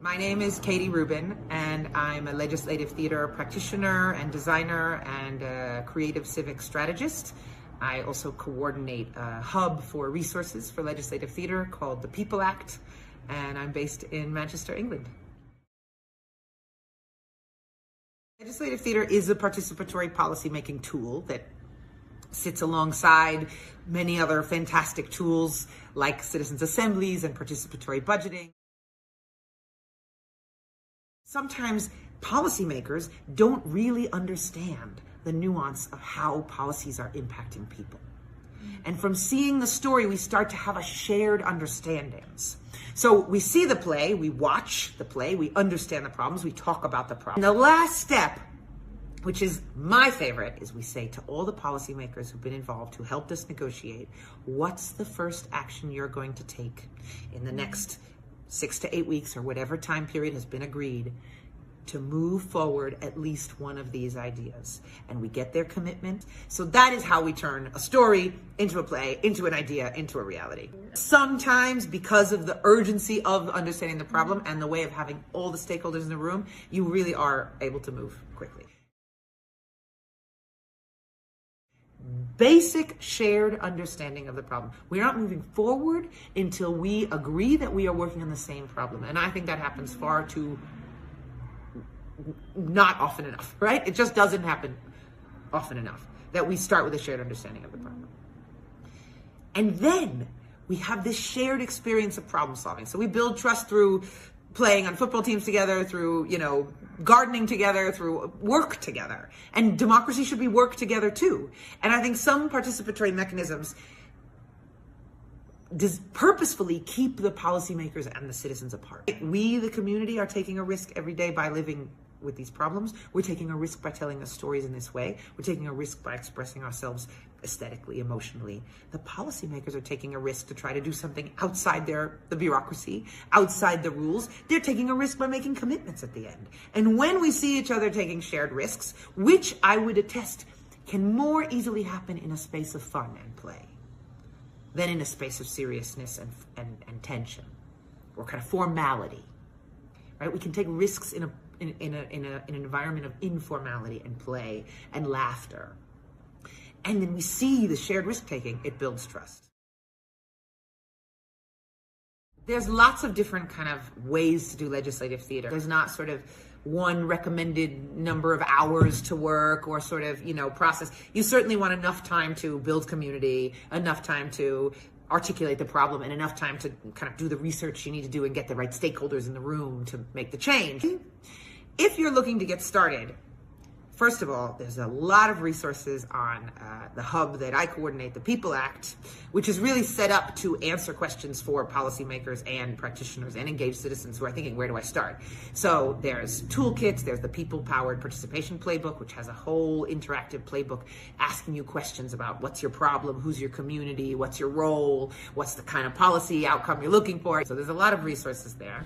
My name is Katy Rubin, and I'm a legislative theater practitioner and designer and a creative civic strategist. I also coordinate a hub for resources for legislative theater called the People Act, and I'm based in Manchester, England. Legislative theater is a participatory policymaking tool that sits alongside many other fantastic tools like citizens' assemblies and participatory budgeting. Sometimes policymakers don't really understand the nuance of how policies are impacting people. And from seeing the story, we start to have a shared understandings. So we see the play, we watch the play, we understand the problems, we talk about the problems. And the last step, which is my favorite, is we say to all the policymakers who've been involved, who helped us negotiate, what's the first action you're going to take in the next 6 to 8 weeks or whatever time period has been agreed to move forward at least one of these ideas. And we get their commitment. So that is how we turn a story into a play, into an idea, into a reality. Sometimes, because of the urgency of understanding the problem and the way of having all the stakeholders in the room, you really are able to move quickly. Basic shared understanding of the problem. We're not moving forward until we agree that we are working on the same problem. And I think that happens far too not often enough, right? It just doesn't happen often enough that we start with a shared understanding of the problem. And then we have this shared experience of problem solving. So we build trust through playing on football teams together, through, gardening together, through work together. And democracy should be work together too. And I think some participatory mechanisms purposefully keep the policymakers and the citizens apart. We, the community, are taking a risk every day by living with these problems. We're taking a risk by telling us stories in this way. We're taking a risk by expressing ourselves aesthetically, emotionally. The policymakers are taking a risk to try to do something outside the bureaucracy, outside the rules. They're taking a risk by making commitments at the end. And when we see each other taking shared risks, which I would attest can more easily happen in a space of fun and play than in a space of seriousness and tension or kind of formality, right? We can take risks in an environment of informality and play and laughter. And then we see the shared risk-taking, it builds trust. There's lots of different kind of ways to do legislative theater. There's not sort of one recommended number of hours to work or sort of, process. You certainly want enough time to build community, enough time to articulate the problem, and enough time to kind of do the research you need to do and get the right stakeholders in the room to make the change. If you're looking to get started, first of all, there's a lot of resources on the hub that I coordinate, the People Act, which is really set up to answer questions for policymakers and practitioners and engaged citizens who are thinking, where do I start? So there's toolkits, there's the People-Powered Participation Playbook, which has a whole interactive playbook asking you questions about what's your problem, who's your community, what's your role, what's the kind of policy outcome you're looking for. So there's a lot of resources there.